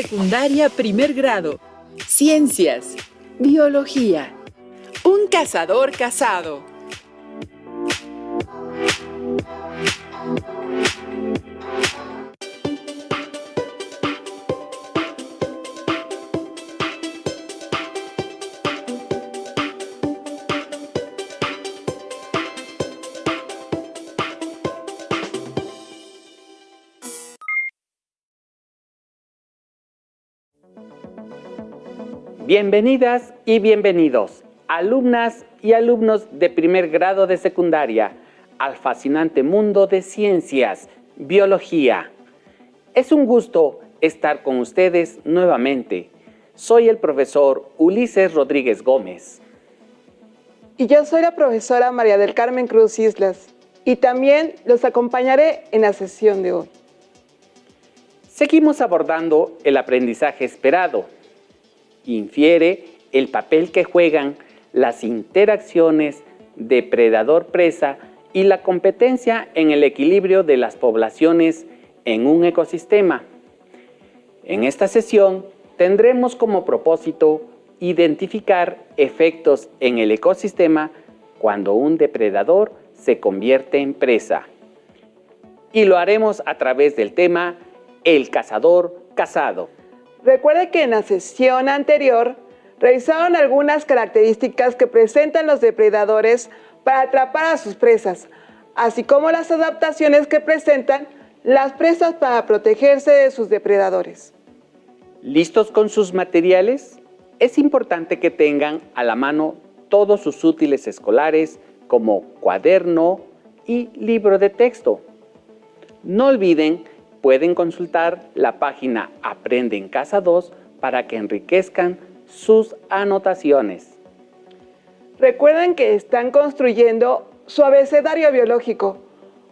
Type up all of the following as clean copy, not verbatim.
Secundaria primer grado. Ciencias. Biología. Un cazador casado. Bienvenidas y bienvenidos, alumnas y alumnos de primer grado de secundaria, al fascinante mundo de ciencias, biología. Es un gusto estar con ustedes nuevamente. Soy el profesor Ulises Rodríguez Gómez. Y yo soy la profesora María del Carmen Cruz Islas, y también los acompañaré en la sesión de hoy. Seguimos abordando el aprendizaje esperado. Infiere el papel que juegan las interacciones depredador-presa y la competencia en el equilibrio de las poblaciones en un ecosistema. En esta sesión tendremos como propósito identificar efectos en el ecosistema cuando un depredador se convierte en presa. Y lo haremos a través del tema El cazador cazado. Recuerde que en la sesión anterior revisaron algunas características que presentan los depredadores para atrapar a sus presas, así como las adaptaciones que presentan las presas para protegerse de sus depredadores. ¿Listos con sus materiales? Es importante que tengan a la mano todos sus útiles escolares como cuaderno y libro de texto. No olviden, pueden consultar la página Aprende en Casa 2 para que enriquezcan sus anotaciones. Recuerden que están construyendo su abecedario biológico,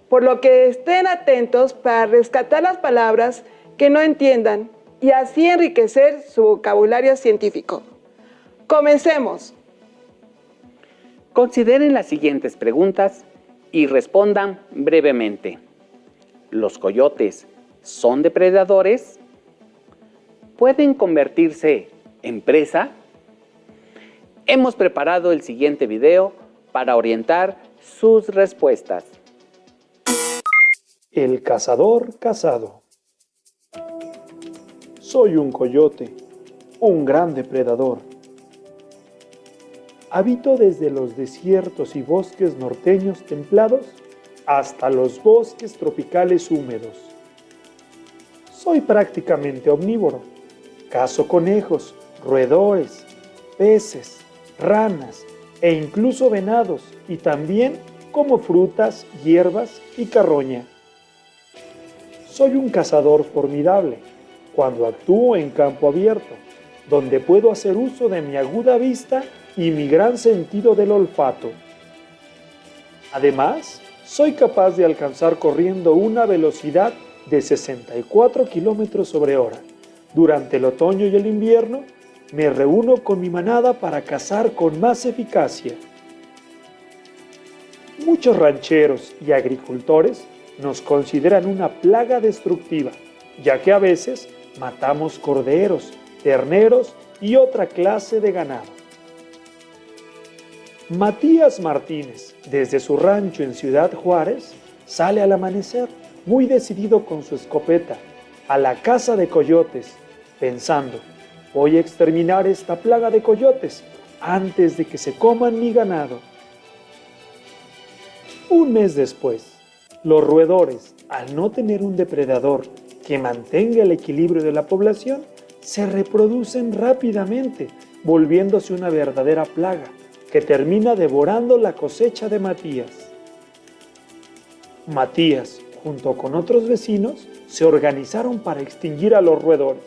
por lo que estén atentos para rescatar las palabras que no entiendan y así enriquecer su vocabulario científico. ¡Comencemos! Consideren las siguientes preguntas y respondan brevemente. ¿Los coyotes son depredadores? ¿Pueden convertirse en presa? Hemos preparado el siguiente video para orientar sus respuestas. El cazador casado. Soy un coyote, un gran depredador. Habito desde los desiertos y bosques norteños templados hasta los bosques tropicales húmedos. Soy prácticamente omnívoro. Cazo conejos, roedores, peces, ranas e incluso venados, y también como frutas, hierbas y carroña. Soy un cazador formidable cuando actúo en campo abierto, donde puedo hacer uso de mi aguda vista y mi gran sentido del olfato. Además, soy capaz de alcanzar corriendo una velocidad de 64 km/h. Durante el otoño y el invierno, me reúno con mi manada para cazar con más eficacia. Muchos rancheros y agricultores nos consideran una plaga destructiva, ya que a veces matamos corderos, terneros y otra clase de ganado. Matías Martínez, desde su rancho en Ciudad Juárez, sale al amanecer, muy decidido con su escopeta, a la caza de coyotes, pensando: voy a exterminar esta plaga de coyotes antes de que se coman mi ganado. Un mes después, los roedores, al no tener un depredador que mantenga el equilibrio de la población, se reproducen rápidamente, volviéndose una verdadera plaga que termina devorando la cosecha de Matías. Matías, junto con otros vecinos, se organizaron para extinguir a los roedores.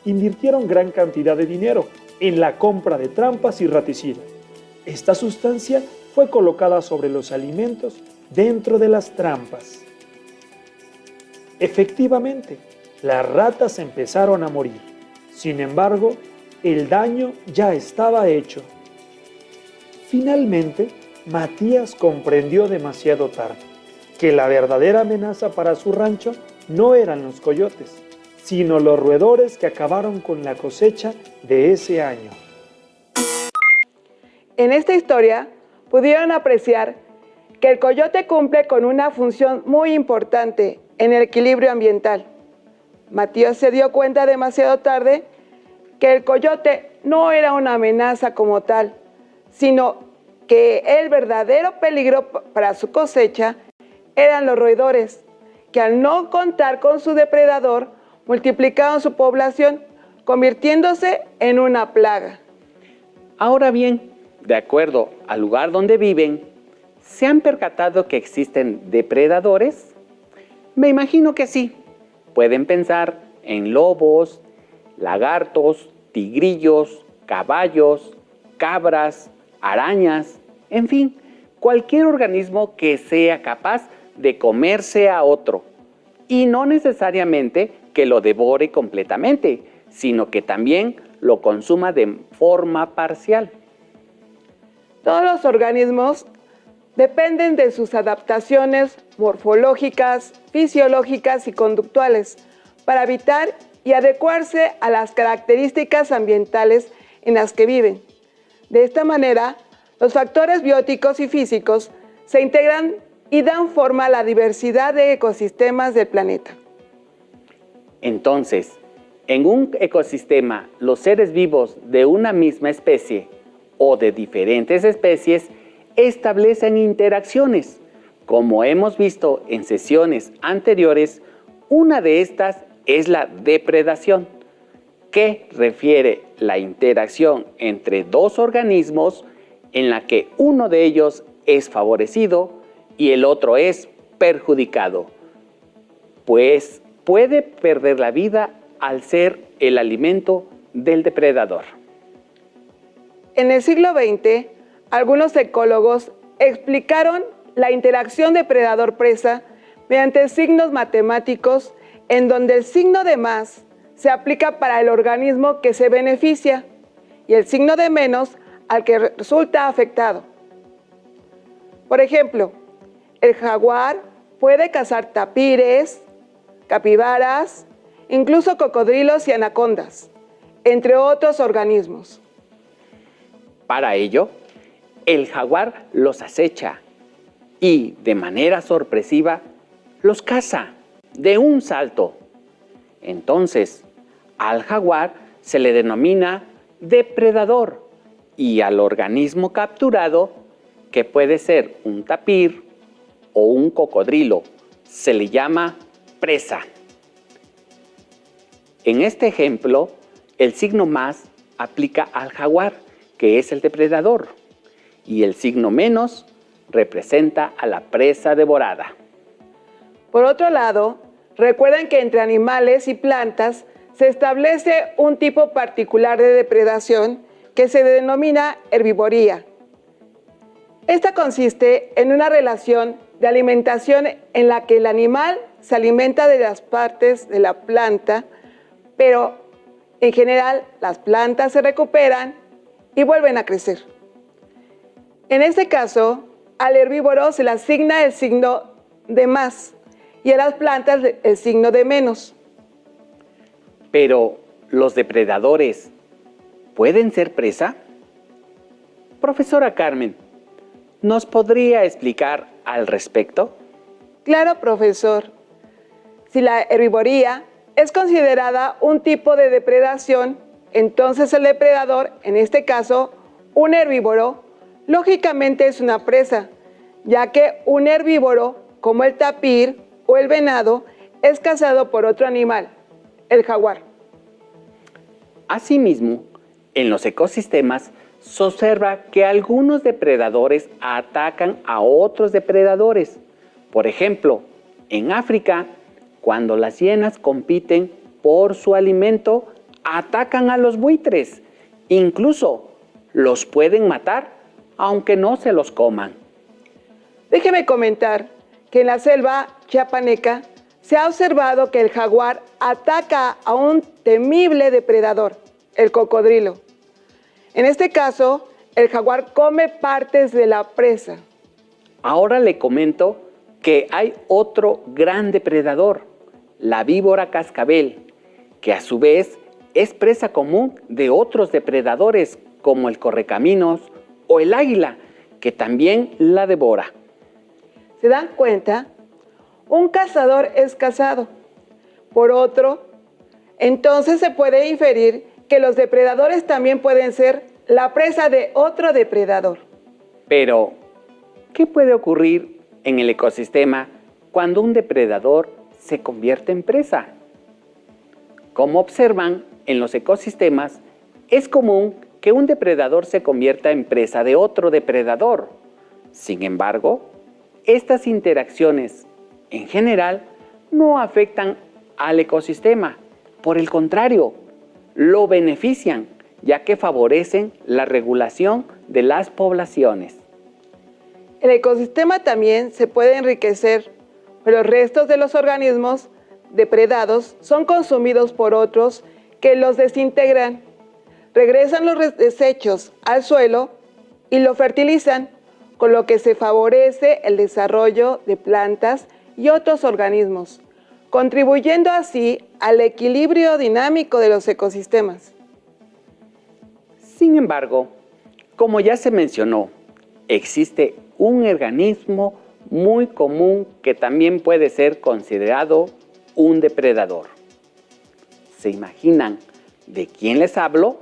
Invirtieron gran cantidad de dinero en la compra de trampas y raticidas. Esta sustancia fue colocada sobre los alimentos dentro de las trampas. Efectivamente, las ratas empezaron a morir. Sin embargo, el daño ya estaba hecho. Finalmente, Matías comprendió demasiado tarde que la verdadera amenaza para su rancho no eran los coyotes, sino los roedores que acabaron con la cosecha de ese año. En esta historia pudieron apreciar que el coyote cumple con una función muy importante en el equilibrio ambiental. Matías se dio cuenta demasiado tarde que el coyote no era una amenaza como tal, sino que el verdadero peligro para su cosecha eran los roedores, que al no contar con su depredador, multiplicaron su población, convirtiéndose en una plaga. Ahora bien, de acuerdo al lugar donde viven, ¿se han percatado que existen depredadores? Me imagino que sí. Pueden pensar en lobos, lagartos, tigrillos, caballos, cabras, arañas, en fin, cualquier organismo que sea capaz de comerse a otro. Y no necesariamente que lo devore completamente, sino que también lo consuma de forma parcial. Todos los organismos dependen de sus adaptaciones morfológicas, fisiológicas y conductuales para habitar y adecuarse a las características ambientales en las que viven. De esta manera, los factores bióticos y físicos se integran y dan forma a la diversidad de ecosistemas del planeta. Entonces, en un ecosistema, los seres vivos de una misma especie o de diferentes especies establecen interacciones. Como hemos visto en sesiones anteriores, una de estas es la depredación, que refiere la interacción entre dos organismos en la que uno de ellos es favorecido y el otro es perjudicado, pues puede perder la vida al ser el alimento del depredador. En el siglo XX, algunos ecólogos explicaron la interacción depredador-presa mediante signos matemáticos en donde el signo de más se aplica para el organismo que se beneficia y el signo de menos al que resulta afectado. Por ejemplo, el jaguar puede cazar tapires, capibaras, incluso cocodrilos y anacondas, entre otros organismos. Para ello, el jaguar los acecha y, de manera sorpresiva, los caza de un salto. Entonces, al jaguar se le denomina depredador y al organismo capturado, que puede ser un tapir o un cocodrilo, se le llama presa. En este ejemplo, el signo más aplica al jaguar, que es el depredador, y el signo menos representa a la presa devorada. Por otro lado, recuerden que entre animales y plantas se establece un tipo particular de depredación que se denomina herbivoría. Esta consiste en una relación de alimentación en la que el animal se alimenta de las partes de la planta, pero en general las plantas se recuperan y vuelven a crecer. En este caso, al herbívoro se le asigna el signo de más y a las plantas el signo de menos. Pero, ¿los depredadores pueden ser presa? Profesora Carmen, ¿nos podría explicar al respecto? Claro, profesor. Si la herbivoría es considerada un tipo de depredación, entonces el depredador, en este caso, un herbívoro, lógicamente es una presa, ya que un herbívoro, como el tapir o el venado, es cazado por otro animal, el jaguar. Asimismo, en los ecosistemas se observa que algunos depredadores atacan a otros depredadores. Por ejemplo, en África, cuando las hienas compiten por su alimento, atacan a los buitres. Incluso los pueden matar, aunque no se los coman. Déjeme comentar que en la selva chiapaneca se ha observado que el jaguar ataca a un temible depredador, el cocodrilo. En este caso, el jaguar come partes de la presa. Ahora le comento que hay otro gran depredador, la víbora cascabel, que a su vez es presa común de otros depredadores como el correcaminos o el águila, que también la devora. ¿Se dan cuenta? Un cazador es cazado por otro. Entonces se puede inferir que los depredadores también pueden ser la presa de otro depredador. Pero, ¿qué puede ocurrir en el ecosistema cuando un depredador se convierte en presa? Como observan, en los ecosistemas es común que un depredador se convierta en presa de otro depredador. Sin embargo, estas interacciones en general no afectan al ecosistema. Por el contrario, lo benefician, ya que favorecen la regulación de las poblaciones. El ecosistema también se puede enriquecer, pero los restos de los organismos depredados son consumidos por otros que los desintegran, regresan los desechos al suelo y lo fertilizan, con lo que se favorece el desarrollo de plantas y otros organismos, contribuyendo así al equilibrio dinámico de los ecosistemas. Sin embargo, como ya se mencionó, existe un organismo muy común que también puede ser considerado un depredador. ¿Se imaginan de quién les hablo?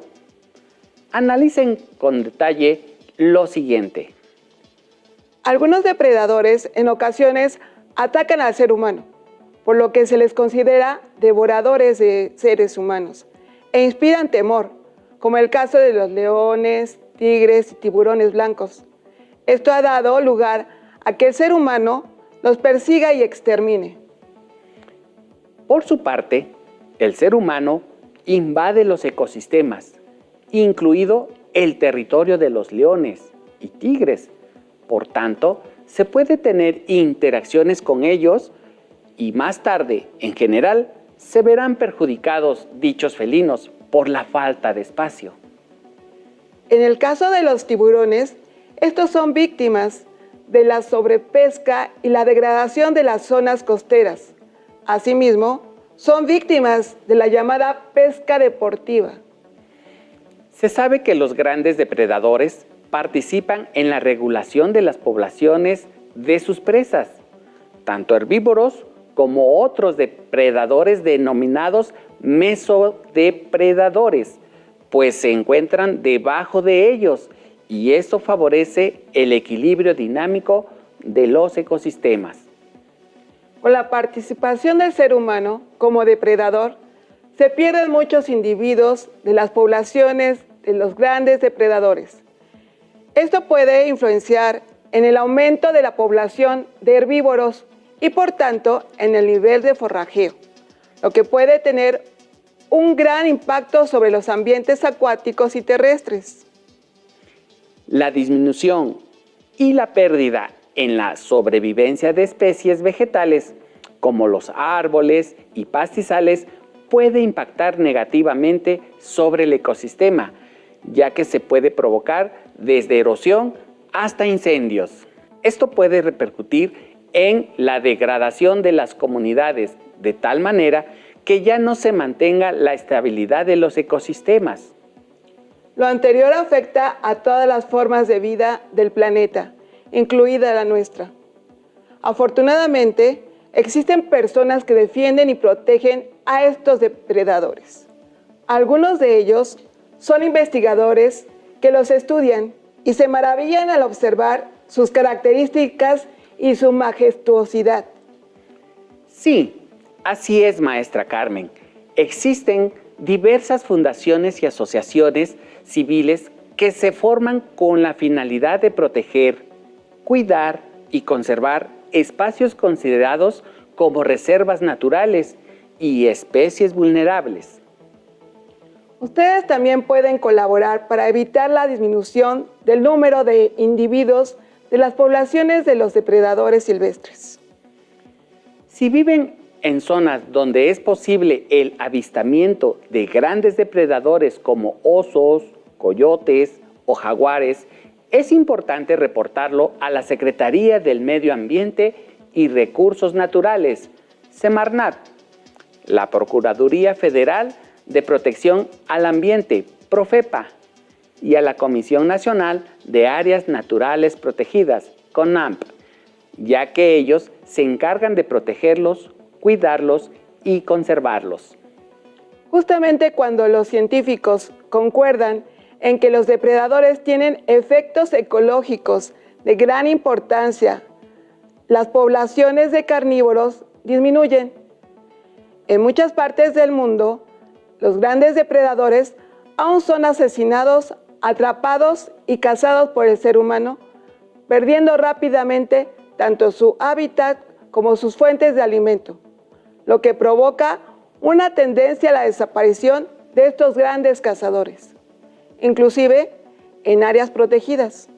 Analicen con detalle lo siguiente. Algunos depredadores en ocasiones atacan al ser humano, por lo que se les considera devoradores de seres humanos e inspiran temor, como el caso de los leones, tigres y tiburones blancos. Esto ha dado lugar a que el ser humano los persiga y extermine. Por su parte, el ser humano invade los ecosistemas, incluido el territorio de los leones y tigres. Por tanto, se puede tener interacciones con ellos y más tarde, en general, se verán perjudicados dichos felinos por la falta de espacio. En el caso de los tiburones, estos son víctimas de la sobrepesca y la degradación de las zonas costeras. Asimismo, son víctimas de la llamada pesca deportiva. Se sabe que los grandes depredadores participan en la regulación de las poblaciones de sus presas, tanto herbívoros como otros depredadores denominados mesodepredadores, pues se encuentran debajo de ellos y eso favorece el equilibrio dinámico de los ecosistemas. Con la participación del ser humano como depredador, se pierden muchos individuos de las poblaciones de los grandes depredadores. Esto puede influenciar en el aumento de la población de herbívoros y por tanto en el nivel de forrajeo, lo que puede tener un gran impacto sobre los ambientes acuáticos y terrestres. La disminución y la pérdida en la sobrevivencia de especies vegetales, como los árboles y pastizales, puede impactar negativamente sobre el ecosistema, ya que se puede provocar desde erosión hasta incendios. Esto puede repercutir en la degradación de las comunidades, de tal manera que ya no se mantenga la estabilidad de los ecosistemas. Lo anterior afecta a todas las formas de vida del planeta, incluida la nuestra. Afortunadamente, existen personas que defienden y protegen a estos depredadores. Algunos de ellos son investigadores que los estudian y se maravillan al observar sus características y su majestuosidad. Sí, así es, maestra Carmen. Existen diversas fundaciones y asociaciones civiles que se forman con la finalidad de proteger, cuidar y conservar espacios considerados como reservas naturales y especies vulnerables. Ustedes también pueden colaborar para evitar la disminución del número de individuos de las poblaciones de los depredadores silvestres. Si viven en zonas donde es posible el avistamiento de grandes depredadores como osos, coyotes o jaguares, es importante reportarlo a la Secretaría del Medio Ambiente y Recursos Naturales, Semarnat. la Procuraduría Federal de Protección al Ambiente, Profepa, y a la Comisión Nacional de Áreas Naturales Protegidas, CONAMP, ya que ellos se encargan de protegerlos, cuidarlos y conservarlos. Justamente cuando los científicos concuerdan en que los depredadores tienen efectos ecológicos de gran importancia, las poblaciones de carnívoros disminuyen. En muchas partes del mundo, los grandes depredadores aún son asesinados, atrapados y cazados por el ser humano, perdiendo rápidamente tanto su hábitat como sus fuentes de alimento, lo que provoca una tendencia a la desaparición de estos grandes cazadores, inclusive en áreas protegidas.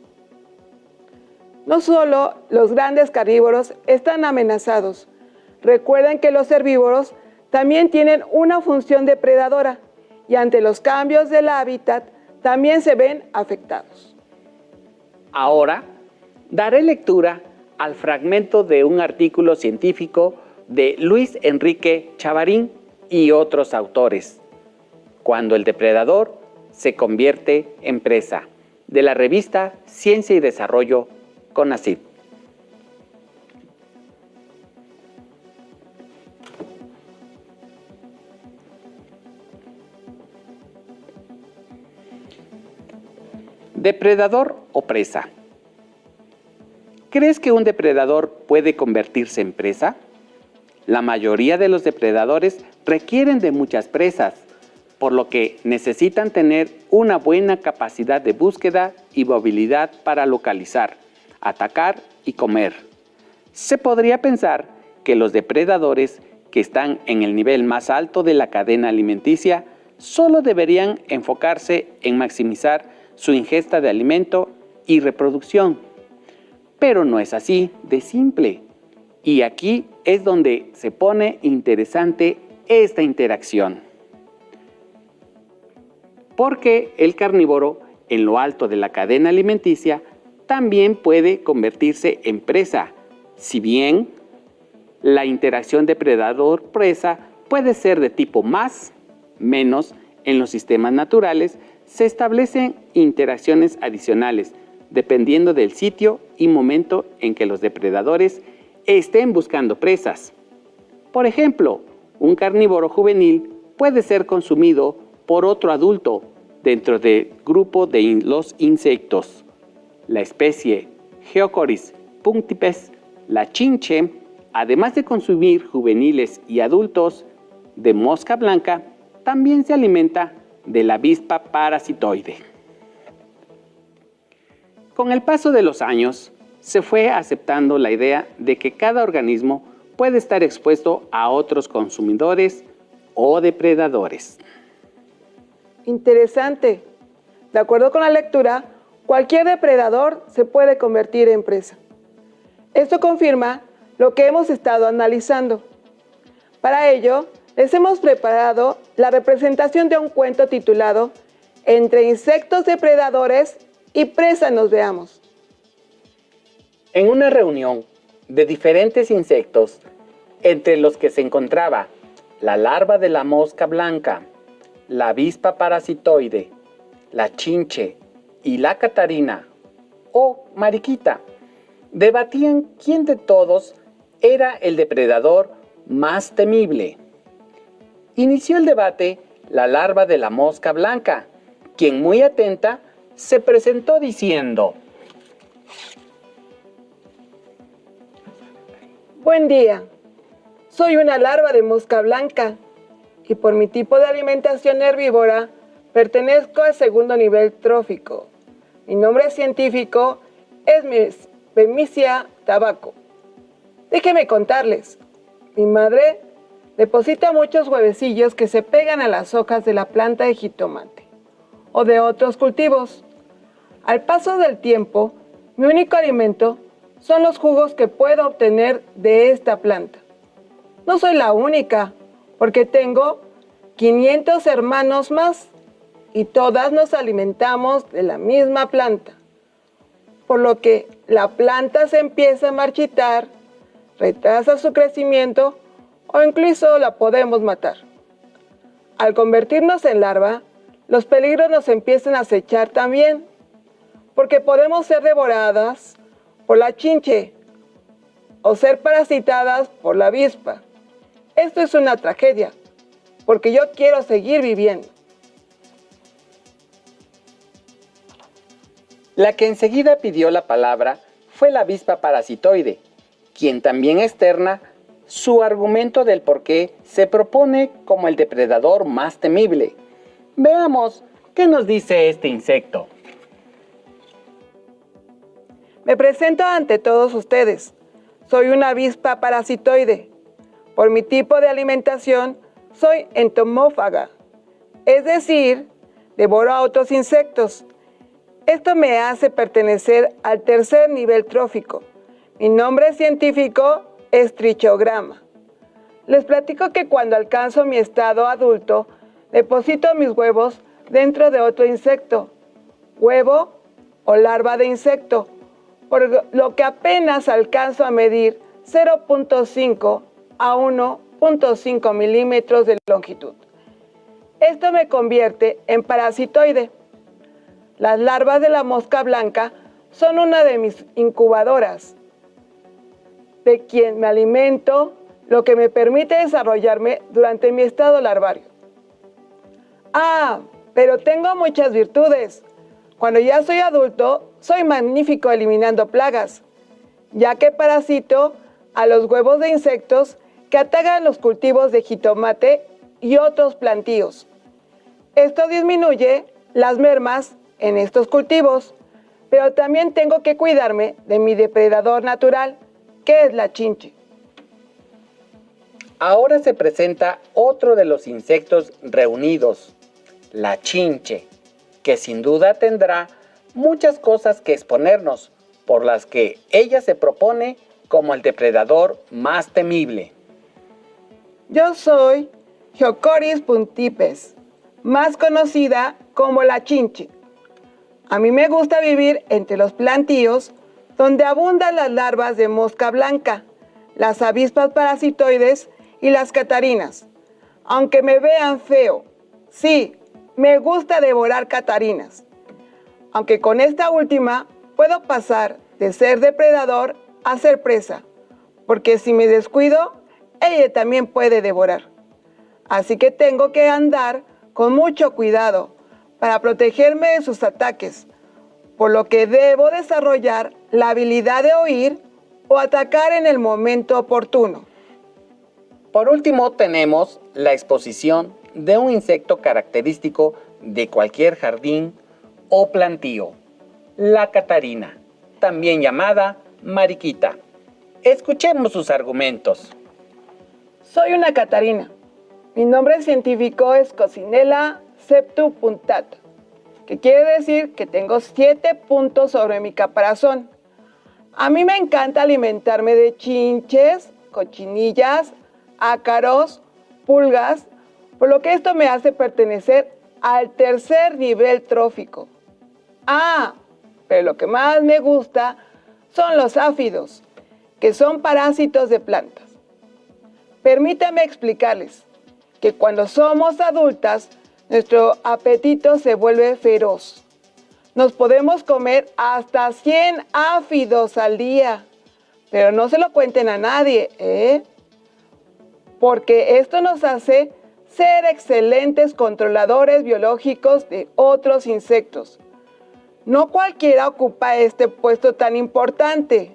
No solo los grandes carnívoros están amenazados, recuerden que los herbívoros también tienen una función depredadora y ante los cambios del hábitat también se ven afectados. Ahora daré lectura al fragmento de un artículo científico de Luis Enrique Chavarín y otros autores, Cuando el depredador se convierte en presa, de la revista Ciencia y Desarrollo, CONACYT. Depredador o presa. ¿Crees que un depredador puede convertirse en presa? La mayoría de los depredadores requieren de muchas presas, por lo que necesitan tener una buena capacidad de búsqueda y movilidad para localizar, atacar y comer. Se podría pensar que los depredadores que están en el nivel más alto de la cadena alimenticia solo deberían enfocarse en maximizar su ingesta de alimento y reproducción. Pero no es así de simple. Y aquí es donde se pone interesante esta interacción. Porque el carnívoro, en lo alto de la cadena alimenticia, también puede convertirse en presa, si bien la interacción depredador-presa puede ser de tipo más, menos. En los sistemas naturales se establecen interacciones adicionales, dependiendo del sitio y momento en que los depredadores estén buscando presas. Por ejemplo, un carnívoro juvenil puede ser consumido por otro adulto dentro del grupo de los insectos. La especie Geocoris punctipes, la chinche, además de consumir juveniles y adultos de mosca blanca, también se alimenta de la avispa parasitoide. Con el paso de los años, se fue aceptando la idea de que cada organismo puede estar expuesto a otros consumidores o depredadores. Interesante. De acuerdo con la lectura, cualquier depredador se puede convertir en presa. Esto confirma lo que hemos estado analizando. Para ello, les hemos preparado la representación de un cuento titulado Entre insectos depredadores y presa nos veamos. En una reunión de diferentes insectos, entre los que se encontraba la larva de la mosca blanca, la avispa parasitoide, la chinche y la catarina o mariquita, debatían quién de todos era el depredador más temible. Inició el debate la larva de la mosca blanca, quien muy atenta se presentó diciendo: Buen día, soy una larva de mosca blanca y por mi tipo de alimentación herbívora pertenezco al segundo nivel trófico. Mi nombre científico es Bemisia tabaco. Déjenme contarles, mi madre deposita muchos huevecillos que se pegan a las hojas de la planta de jitomate o de otros cultivos. Al paso del tiempo, mi único alimento son los jugos que puedo obtener de esta planta. No soy la única, porque tengo 500 hermanos más y todas nos alimentamos de la misma planta. Por lo que la planta se empieza a marchitar, retrasa su crecimiento, o incluso la podemos matar. Al convertirnos en larva, los peligros nos empiezan a acechar también, porque podemos ser devoradas por la chinche o ser parasitadas por la avispa. Esto es una tragedia, porque yo quiero seguir viviendo. La que enseguida pidió la palabra fue la avispa parasitoide, quien también externa su argumento del por qué se propone como el depredador más temible. Veamos qué nos dice este insecto. Me presento ante todos ustedes. Soy una avispa parasitoide. Por mi tipo de alimentación, soy entomófaga, es decir, devoro a otros insectos. Esto me hace pertenecer al tercer nivel trófico. Mi nombre científico es trichograma. Les platico que cuando alcanzo mi estado adulto, deposito mis huevos dentro de otro insecto, huevo o larva de insecto, por lo que apenas alcanzo a medir 0.5 a 1.5 milímetros de longitud. Esto me convierte en parasitoide. Las larvas de la mosca blanca son una de mis incubadoras, de quien me alimento, lo que me permite desarrollarme durante mi estado larvario. Pero tengo muchas virtudes. Cuando ya soy adulto, soy magnífico eliminando plagas, ya que parasito a los huevos de insectos que atacan los cultivos de jitomate y otros plantíos. Esto disminuye las mermas en estos cultivos, pero también tengo que cuidarme de mi depredador natural, que es la chinche. Ahora se presenta otro de los insectos reunidos, la chinche, que sin duda tendrá muchas cosas que exponernos, por las que ella se propone como el depredador más temible. Yo soy Geocoris puntipes, más conocida como la chinche. A mí me gusta vivir entre los plantíos donde abundan las larvas de mosca blanca, las avispas parasitoides y las catarinas. Aunque me vean feo, sí, me gusta devorar catarinas. Aunque con esta última puedo pasar de ser depredador a ser presa, porque si me descuido, ella también puede devorar. Así que tengo que andar con mucho cuidado para protegerme de sus ataques, por lo que debo desarrollar la habilidad de oír o atacar en el momento oportuno. Por último, tenemos la exposición de un insecto característico de cualquier jardín o plantío, la catarina, también llamada mariquita. Escuchemos sus argumentos. Soy una catarina. Mi nombre científico es Coccinella septupuntata, que quiere decir que tengo 7 puntos sobre mi caparazón. A mí me encanta alimentarme de chinches, cochinillas, ácaros, pulgas, por lo que esto me hace pertenecer al tercer nivel trófico. Pero lo que más me gusta son los áfidos, que son parásitos de plantas. Permítanme explicarles que cuando somos adultas, nuestro apetito se vuelve feroz. Nos podemos comer hasta 100 áfidos al día, pero no se lo cuenten a nadie, porque esto nos hace ser excelentes controladores biológicos de otros insectos. No cualquiera ocupa este puesto tan importante.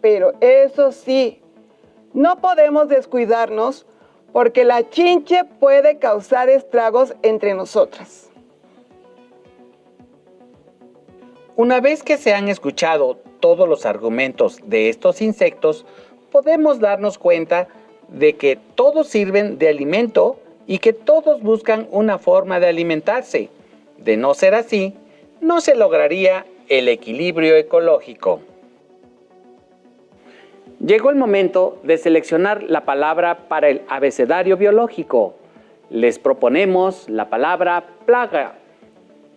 Pero eso sí, no podemos descuidarnos porque la chinche puede causar estragos entre nosotras. Una vez que se han escuchado todos los argumentos de estos insectos, podemos darnos cuenta de que todos sirven de alimento y que todos buscan una forma de alimentarse. De no ser así, no se lograría el equilibrio ecológico. Llegó el momento de seleccionar la palabra para el abecedario biológico. Les proponemos la palabra plaga.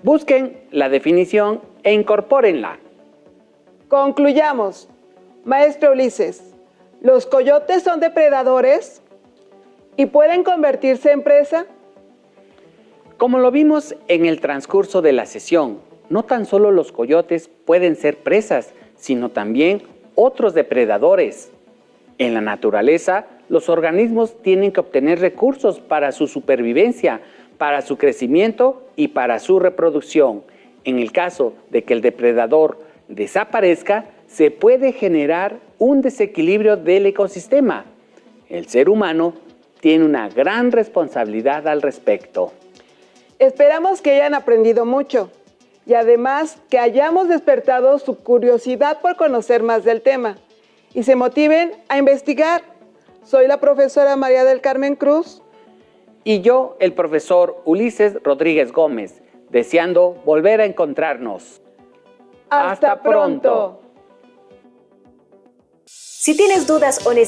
Busquen la definición e incorpórenla. Concluyamos. Maestro Ulises, ¿Los coyotes son depredadores y pueden convertirse en presa? Como lo vimos en el transcurso de la sesión, no tan solo los coyotes pueden ser presas, sino también otros depredadores. En la naturaleza, los organismos tienen que obtener recursos para su supervivencia, para su crecimiento y para su reproducción. En el caso de que el depredador desaparezca, se puede generar un desequilibrio del ecosistema. El ser humano tiene una gran responsabilidad al respecto. Esperamos que hayan aprendido mucho y además que hayamos despertado su curiosidad por conocer más del tema y se motiven a investigar. Soy la profesora María del Carmen Cruz. Y yo, el profesor Ulises Rodríguez Gómez, deseando volver a encontrarnos. ¡Hasta pronto! Si tienes dudas o necesitas